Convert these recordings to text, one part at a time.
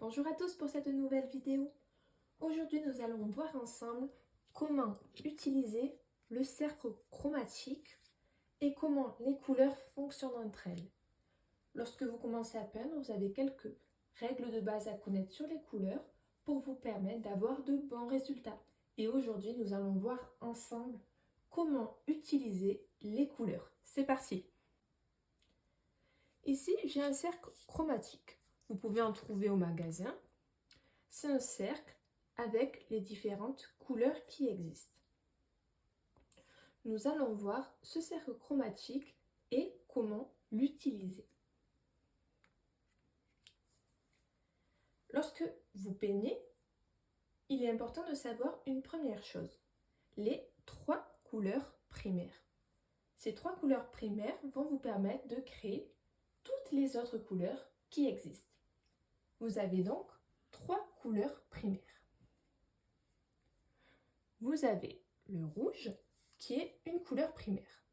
Bonjour à tous pour cette nouvelle vidéo. Aujourd'hui, nous allons voir ensemble comment utiliser le cercle chromatique et comment les couleurs fonctionnent entre elles. Lorsque vous commencez à peindre, vous avez quelques règles de base à connaître sur les couleurs pour vous permettre d'avoir de bons résultats. Et aujourd'hui, nous allons voir ensemble comment utiliser les couleurs. C'est parti! Ici, j'ai un cercle chromatique. Vous pouvez en trouver au magasin. C'est un cercle avec les différentes couleurs qui existent. Nous allons voir ce cercle chromatique et comment l'utiliser. Lorsque vous peignez, il est important de savoir une première chose, les 3 couleurs primaires. Ces 3 couleurs primaires vont vous permettre de créer toutes les autres couleurs qui existent. Vous avez donc 3 couleurs primaires. Vous avez le rouge qui est une couleur primaire.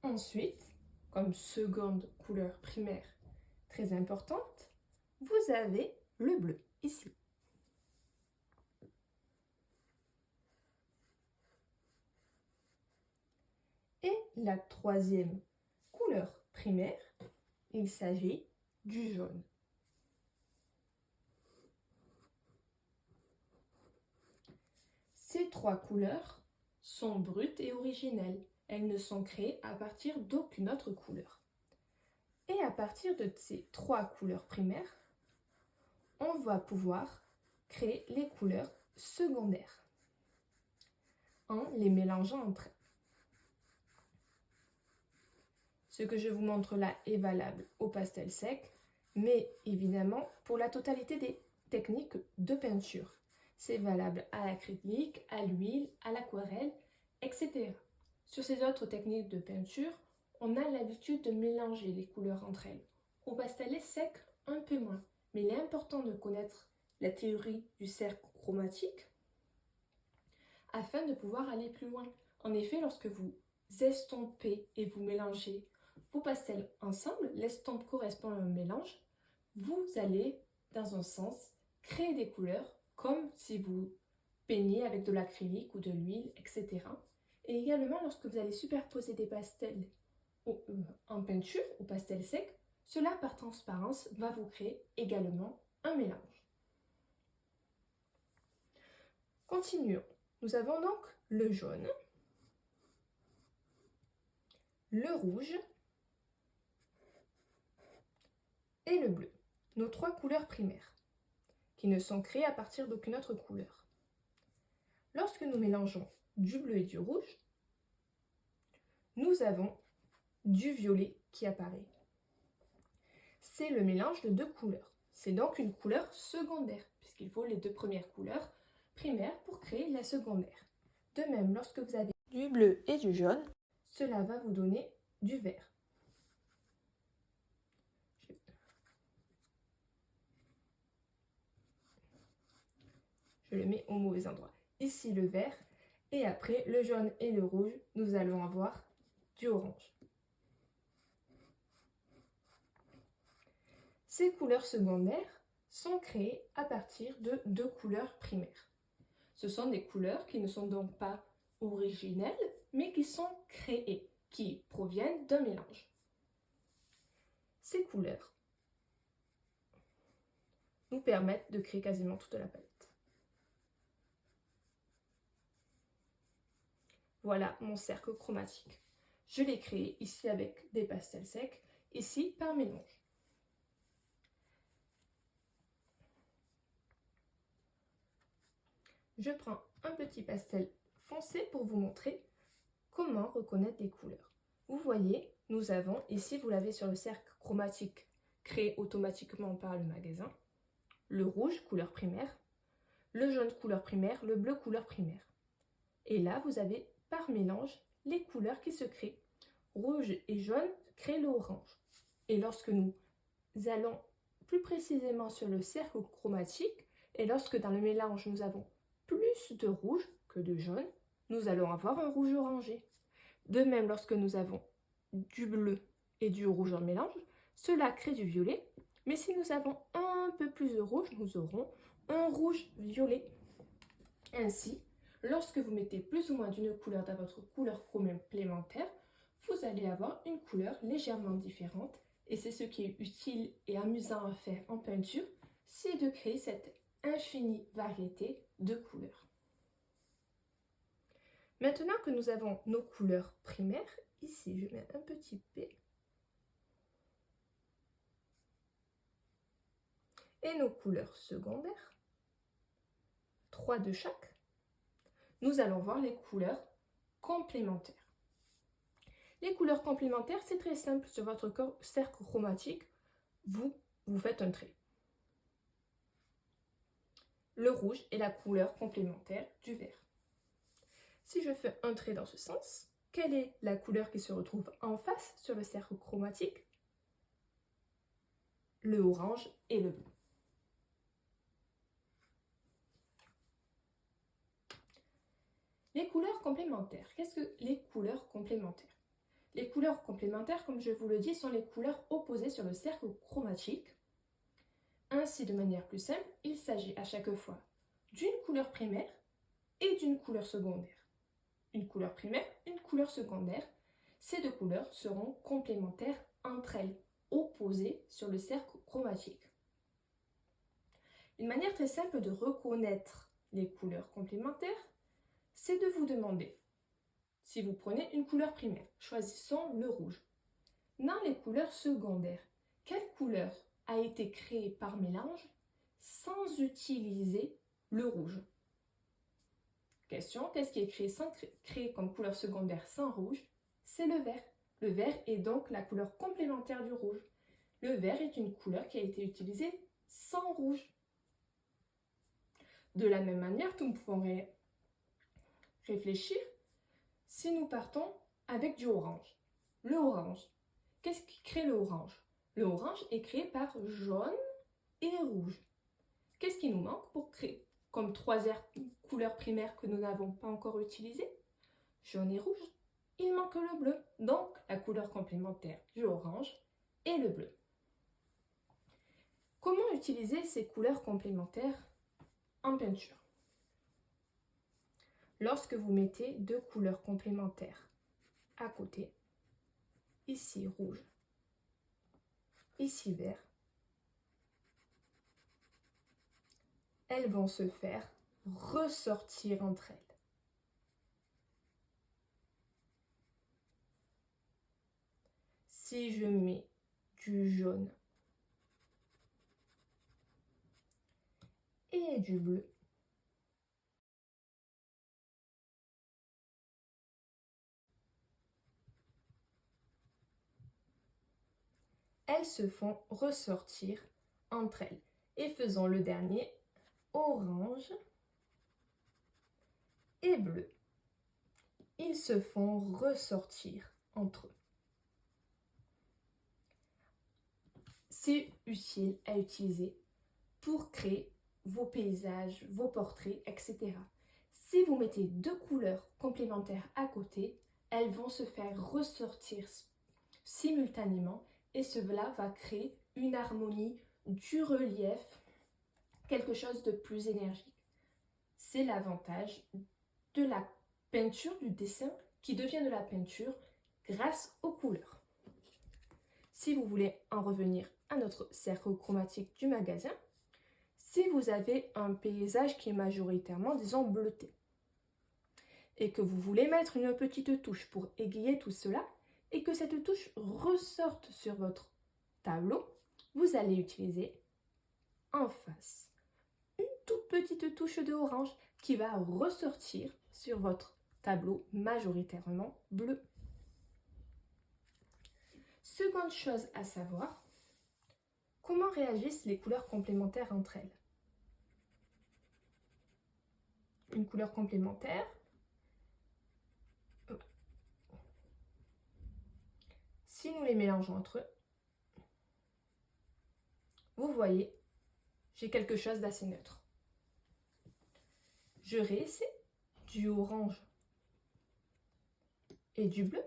Ensuite, comme seconde couleur primaire très importante, vous avez le bleu ici. Et la troisième couleur primaire, il s'agit du jaune. Ces 3 couleurs sont brutes et originelles. Elles ne sont créées à partir d'aucune autre couleur. Et à partir de ces 3 couleurs primaires, on va pouvoir créer les couleurs secondaires en les mélangeant entre elles. Ce que je vous montre là est valable au pastel sec, mais évidemment pour la totalité des techniques de peinture. C'est valable à l'acrylique, à l'huile, à l'aquarelle, etc. Sur ces autres techniques de peinture, on a l'habitude de mélanger les couleurs entre elles. Au pastel sec, un peu moins, mais il est important de connaître la théorie du cercle chromatique afin de pouvoir aller plus loin. En effet, lorsque vous estompez et vous mélangez vos pastels ensemble, l'estompe correspond à un mélange, vous allez, dans un sens, créer des couleurs comme si vous peignez avec de l'acrylique ou de l'huile, etc. Et également, lorsque vous allez superposer des pastels en peinture, au pastel sec, cela, par transparence, va vous créer également un mélange. Continuons. Nous avons donc le jaune, le rouge et le bleu, nos 3 couleurs primaires, qui ne sont créées à partir d'aucune autre couleur. Lorsque nous mélangeons du bleu et du rouge, nous avons du violet qui apparaît. C'est le mélange de 2 couleurs. C'est donc une couleur secondaire, puisqu'il faut les 2 premières couleurs primaires pour créer la secondaire. De même, lorsque vous avez du bleu et du jaune, cela va vous donner du vert. Je le mets au mauvais endroit. Ici le vert, et après le jaune et le rouge, nous allons avoir du orange. Ces couleurs secondaires sont créées à partir de 2 couleurs primaires. Ce sont des couleurs qui ne sont donc pas originelles, mais qui sont créées, qui proviennent d'un mélange. Ces couleurs nous permettent de créer quasiment toute la palette. Voilà mon cercle chromatique. Je l'ai créé ici avec des pastels secs, ici par mélange. Je prends un petit pastel foncé pour vous montrer comment reconnaître les couleurs. Vous voyez, nous avons, ici vous l'avez sur le cercle chromatique créé automatiquement par le magasin, le rouge, couleur primaire, le jaune, couleur primaire, le bleu, couleur primaire. Et là, vous avez par mélange les couleurs qui se créent. Rouge et jaune créent le orange. Et lorsque nous allons plus précisément sur le cercle chromatique, et lorsque dans le mélange nous avons plus de rouge que de jaune, nous allons avoir un rouge orangé. De même, lorsque nous avons du bleu et du rouge en mélange, cela crée du violet. Mais si nous avons un peu plus de rouge, nous aurons un rouge violet. Ainsi, lorsque vous mettez plus ou moins d'une couleur dans votre couleur complémentaire, vous allez avoir une couleur légèrement différente. Et c'est ce qui est utile et amusant à faire en peinture, c'est de créer cette infinie variété de couleurs. Maintenant que nous avons nos couleurs primaires, ici je mets un petit P, et nos couleurs secondaires, 3 de chaque, nous allons voir les couleurs complémentaires. Les couleurs complémentaires, c'est très simple. Sur votre cercle chromatique, vous faites un trait. Le rouge est la couleur complémentaire du vert. Si je fais un trait dans ce sens, quelle est la couleur qui se retrouve en face sur le cercle chromatique? Le orange et le bleu. Les couleurs complémentaires. Qu'est-ce que les couleurs complémentaires? Les couleurs complémentaires, comme je vous le dis, sont les couleurs opposées sur le cercle chromatique. Ainsi, de manière plus simple, il s'agit à chaque fois d'une couleur primaire et d'une couleur secondaire. Une couleur primaire, une couleur secondaire. Ces deux couleurs seront complémentaires entre elles, opposées sur le cercle chromatique. Une manière très simple de reconnaître les couleurs complémentaires, c'est de vous demander, si vous prenez une couleur primaire, choisissons le rouge. Dans les couleurs secondaires, quelle couleur a été créée par mélange sans utiliser le rouge? Question, qu'est-ce qui est créé comme couleur secondaire sans rouge? C'est le vert. Le vert est donc la couleur complémentaire du rouge. Le vert est une couleur qui a été utilisée sans rouge. De la même manière, nous pouvons réfléchir si nous partons avec du orange. Le orange, qu'est-ce qui crée le orange? Le orange est créé par jaune et rouge. Qu'est-ce qui nous manque pour créer comme trois couleurs primaires que nous n'avons pas encore utilisées? Jaune et rouge. Il manque le bleu, donc la couleur complémentaire du orange et le bleu. Comment utiliser ces couleurs complémentaires en peinture? Lorsque vous mettez deux couleurs complémentaires à côté, ici rouge, ici vert, elles vont se faire ressortir entre elles. Si je mets du jaune et du bleu, elles se font ressortir entre elles. Et faisons le dernier, orange et bleu. Ils se font ressortir entre eux. C'est utile à utiliser pour créer vos paysages, vos portraits, etc. Si vous mettez deux couleurs complémentaires à côté, elles vont se faire ressortir simultanément et cela va créer une harmonie, du relief, quelque chose de plus énergique. C'est l'avantage de la peinture, du dessin qui devient de la peinture grâce aux couleurs. Si vous voulez en revenir à notre cercle chromatique du magasin, si vous avez un paysage qui est majoritairement, disons, bleuté, et que vous voulez mettre une petite touche pour égayer tout cela, et que cette touche ressorte sur votre tableau, vous allez utiliser en face une toute petite touche de orange qui va ressortir sur votre tableau majoritairement bleu. Seconde chose à savoir, comment réagissent les couleurs complémentaires entre elles? Une couleur complémentaire, si nous les mélangeons entre eux, vous voyez, j'ai quelque chose d'assez neutre. Je réessaie du orange et du bleu.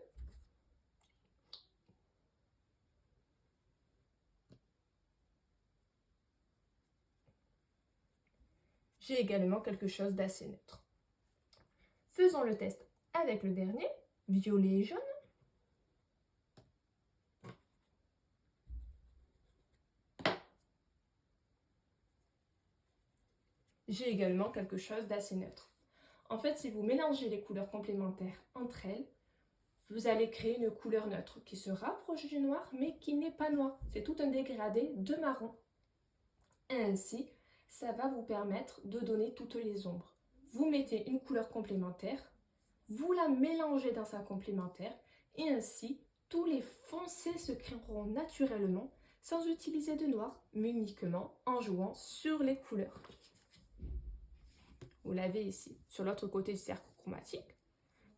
J'ai également quelque chose d'assez neutre. Faisons le test avec le dernier, violet et jaune. J'ai également quelque chose d'assez neutre. En fait, si vous mélangez les couleurs complémentaires entre elles, vous allez créer une couleur neutre qui se rapproche du noir, mais qui n'est pas noir. C'est tout un dégradé de marron. Ainsi, ça va vous permettre de donner toutes les ombres. Vous mettez une couleur complémentaire, vous la mélangez dans sa complémentaire, et ainsi, tous les foncés se créeront naturellement sans utiliser de noir, mais uniquement en jouant sur les couleurs. Vous l'avez ici, sur l'autre côté du cercle chromatique.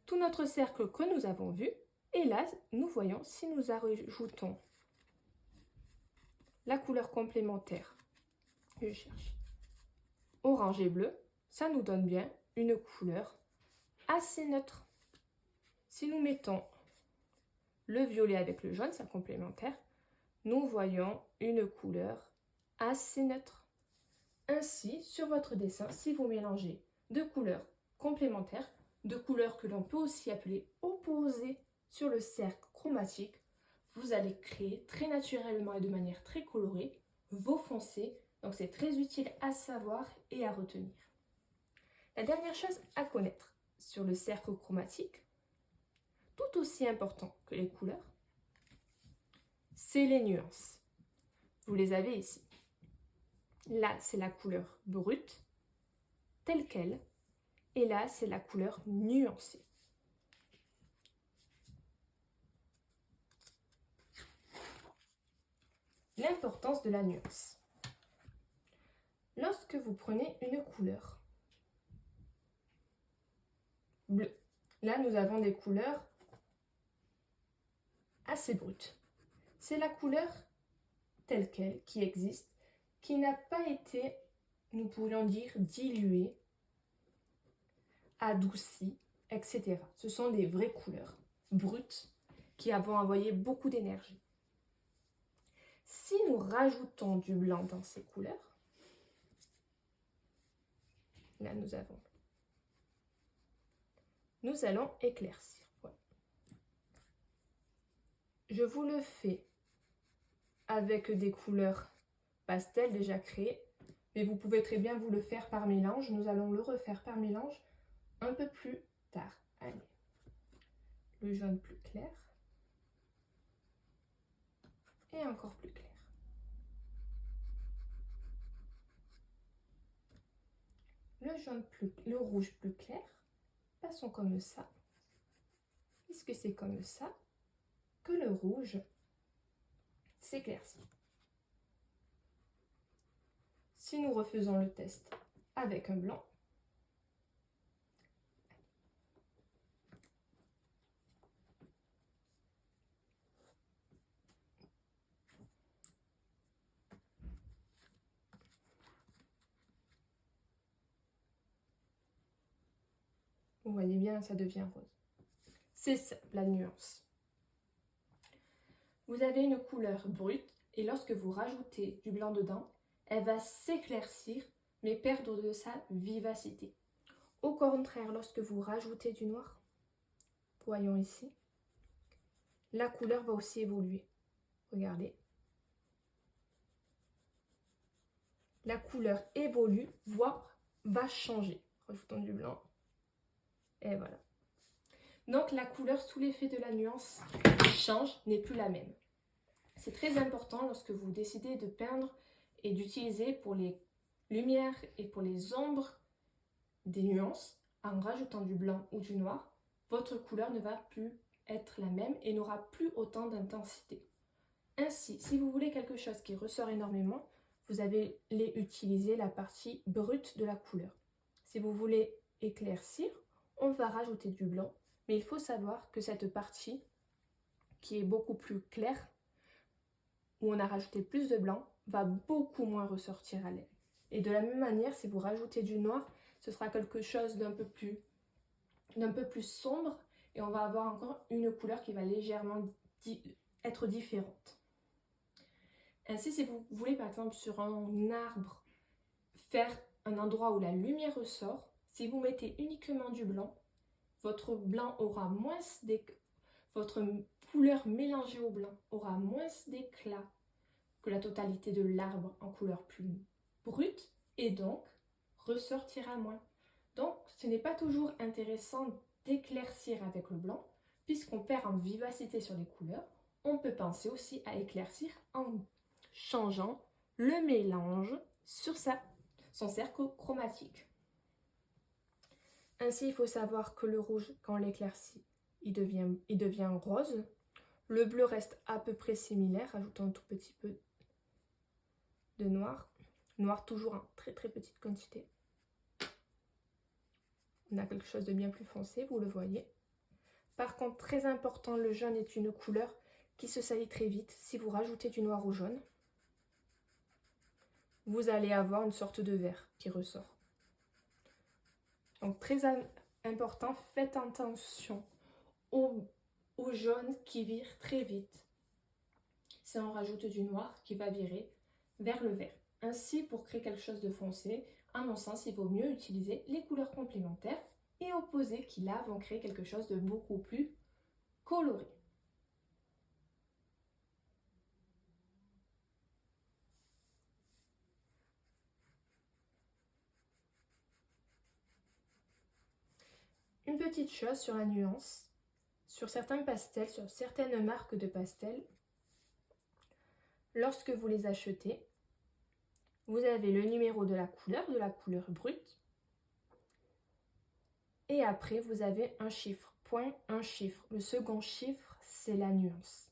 Tout notre cercle que nous avons vu, et là, nous voyons si nous ajoutons la couleur complémentaire, je cherche, orange et bleu, ça nous donne bien une couleur assez neutre. Si nous mettons le violet avec le jaune, ça complémentaire, nous voyons une couleur assez neutre. Ainsi, sur votre dessin, si vous mélangez deux couleurs complémentaires, deux couleurs que l'on peut aussi appeler opposées sur le cercle chromatique, vous allez créer très naturellement et de manière très colorée vos foncés. Donc c'est très utile à savoir et à retenir. La dernière chose à connaître sur le cercle chromatique, tout aussi important que les couleurs, c'est les nuances. Vous les avez ici. Là, c'est la couleur brute, telle qu'elle, et là, c'est la couleur nuancée. L'importance de la nuance. Lorsque vous prenez une couleur bleue, là, nous avons des couleurs assez brutes. C'est la couleur telle qu'elle qui existe, qui n'a pas été, nous pourrions dire, diluée, adoucie, etc. Ce sont des vraies couleurs brutes qui vont envoyer beaucoup d'énergie. Si nous rajoutons du blanc dans ces couleurs, là nous allons éclaircir. Voilà. Je vous le fais avec des couleurs pastel déjà créées, mais vous pouvez très bien vous le faire par mélange. Nous allons le refaire par mélange un peu plus tard. Allez, le jaune plus clair et encore plus clair. Le rouge plus clair, passons comme ça, puisque c'est comme ça que le rouge s'éclaircit. Si nous refaisons le test avec un blanc, vous voyez bien, ça devient rose. C'est ça, la nuance. Vous avez une couleur brute et lorsque vous rajoutez du blanc dedans, elle va s'éclaircir mais perdre de sa vivacité. Au contraire, lorsque vous rajoutez du noir, voyons ici, la couleur va aussi évoluer. Regardez. La couleur évolue, voire va changer. Rajoutons du blanc. Et voilà. Donc la couleur sous l'effet de la nuance change, n'est plus la même. C'est très important lorsque vous décidez de peindre et d'utiliser pour les lumières et pour les ombres des nuances, en rajoutant du blanc ou du noir, votre couleur ne va plus être la même et n'aura plus autant d'intensité. Ainsi, si vous voulez quelque chose qui ressort énormément, vous allez utiliser la partie brute de la couleur. Si vous voulez éclaircir, on va rajouter du blanc, mais il faut savoir que cette partie qui est beaucoup plus claire, où on a rajouté plus de blanc, va beaucoup moins ressortir à l'œil. Et de la même manière, si vous rajoutez du noir, ce sera quelque chose d'un peu plus sombre et on va avoir encore une couleur qui va légèrement être différente. Ainsi, si vous voulez par exemple sur un arbre faire un endroit où la lumière ressort, si vous mettez uniquement du blanc, votre blanc aura moins votre couleur mélangée au blanc aura moins d'éclat que la totalité de l'arbre en couleur plus brute et donc ressortira moins. Donc ce n'est pas toujours intéressant d'éclaircir avec le blanc puisqu'on perd en vivacité sur les couleurs. On peut penser aussi à éclaircir en changeant le mélange sur son cercle chromatique. Ainsi, il faut savoir que le rouge, quand on l'éclaircit, il devient rose. Le bleu reste à peu près similaire, ajoutant un tout petit peu de noir. Noir toujours en très très petite quantité. On a quelque chose de bien plus foncé, vous le voyez. Par contre, très important, le jaune est une couleur qui se salit très vite. Si vous rajoutez du noir au jaune, vous allez avoir une sorte de vert qui ressort. Donc très important, faites attention au jaune qui vire très vite. Si on rajoute du noir qui va virer vers le vert. Ainsi, pour créer quelque chose de foncé, à mon sens, il vaut mieux utiliser les couleurs complémentaires et opposées qui là vont créer quelque chose de beaucoup plus coloré. Une petite chose sur la nuance, sur certains pastels, sur certaines marques de pastels, lorsque vous les achetez, vous avez le numéro de la couleur brute, et après vous avez un chiffre, point, un chiffre. Le second chiffre, c'est la nuance.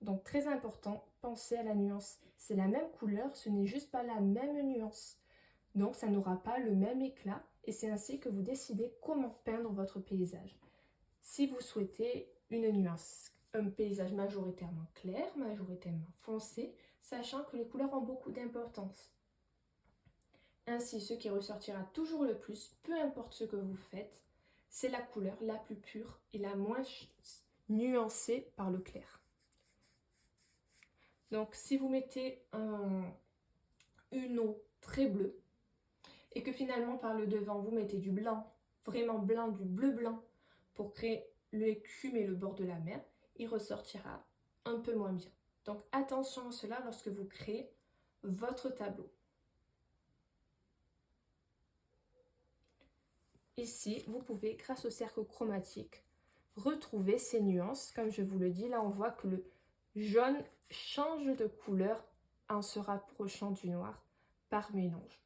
Donc très important, pensez à la nuance. C'est la même couleur, ce n'est juste pas la même nuance. Donc ça n'aura pas le même éclat et c'est ainsi que vous décidez comment peindre votre paysage. Si vous souhaitez une nuance, un paysage majoritairement clair, majoritairement foncé, sachant que les couleurs ont beaucoup d'importance. Ainsi, ce qui ressortira toujours le plus, peu importe ce que vous faites, c'est la couleur la plus pure et la moins nuancée par le clair. Donc si vous mettez une eau très bleue et que finalement par le devant vous mettez du blanc, vraiment blanc, du bleu blanc pour créer l'écume et le bord de la mer, il ressortira un peu moins bien. Donc attention à cela lorsque vous créez votre tableau. Ici, vous pouvez, grâce au cercle chromatique, retrouver ces nuances. Comme je vous le dis, là on voit que le jaune change de couleur en se rapprochant du noir par mélange.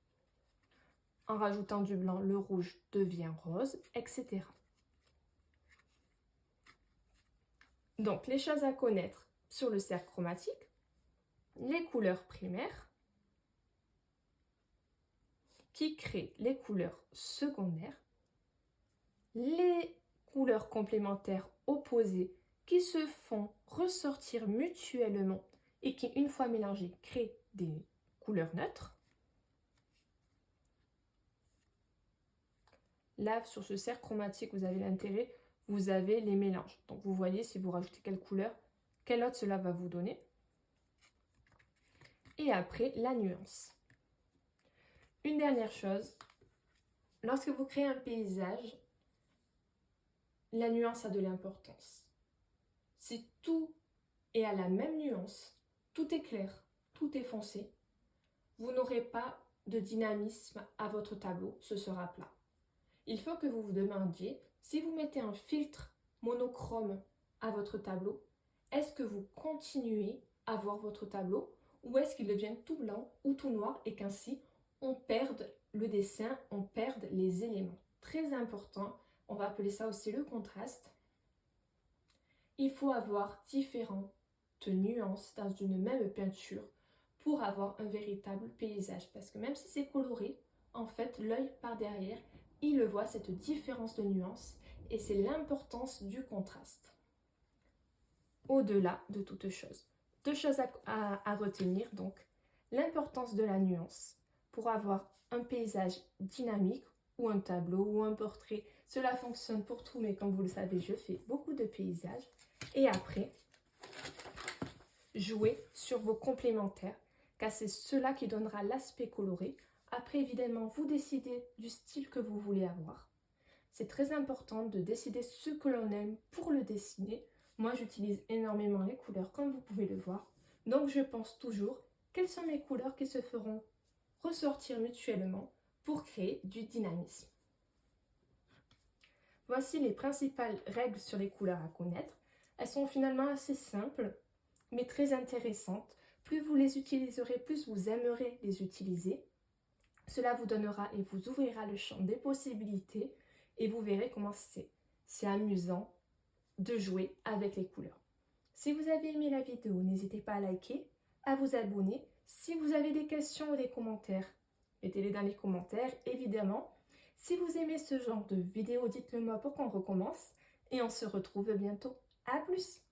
En rajoutant du blanc, le rouge devient rose, etc. Donc, les choses à connaître sur le cercle chromatique, les couleurs primaires qui créent les couleurs secondaires, les couleurs complémentaires opposées qui se font ressortir mutuellement et qui, une fois mélangées, créent des couleurs neutres. Là, sur ce cercle chromatique, vous avez l'intérêt, vous avez les mélanges. Donc, vous voyez si vous rajoutez quelle couleur, quelle autre cela va vous donner. Et après, la nuance. Une dernière chose, lorsque vous créez un paysage, la nuance a de l'importance. Si tout est à la même nuance, tout est clair, tout est foncé, vous n'aurez pas de dynamisme à votre tableau, ce sera plat. Il faut que vous vous demandiez, si vous mettez un filtre monochrome à votre tableau, est-ce que vous continuez à voir votre tableau ou est-ce qu'il devient tout blanc ou tout noir et qu'ainsi on perde le dessin, on perd les éléments. Très important, on va appeler ça aussi le contraste. Il faut avoir différentes nuances dans une même peinture pour avoir un véritable paysage. Parce que même si c'est coloré, en fait, l'œil par derrière, il le voit, cette différence de nuances, et c'est l'importance du contraste. Au-delà de toute chose. Deux choses à retenir, donc, l'importance de la nuance pour avoir un paysage dynamique ou un tableau ou un portrait Cela fonctionne pour tout, mais comme vous le savez, je fais beaucoup de paysages. Et après, jouez sur vos complémentaires, car c'est cela qui donnera l'aspect coloré. Après, évidemment, vous décidez du style que vous voulez avoir. C'est très important de décider ce que l'on aime pour le dessiner. Moi, j'utilise énormément les couleurs, comme vous pouvez le voir. Donc, je pense toujours quelles sont mes couleurs qui se feront ressortir mutuellement pour créer du dynamisme. Voici les principales règles sur les couleurs à connaître. Elles sont finalement assez simples, mais très intéressantes. Plus vous les utiliserez, plus vous aimerez les utiliser. Cela vous donnera et vous ouvrira le champ des possibilités et vous verrez comment c'est amusant de jouer avec les couleurs. Si vous avez aimé la vidéo, n'hésitez pas à liker, à vous abonner. Si vous avez des questions ou des commentaires, mettez-les dans les commentaires, évidemment. Si vous aimez ce genre de vidéo, dites-le moi pour qu'on recommence et on se retrouve bientôt. À plus!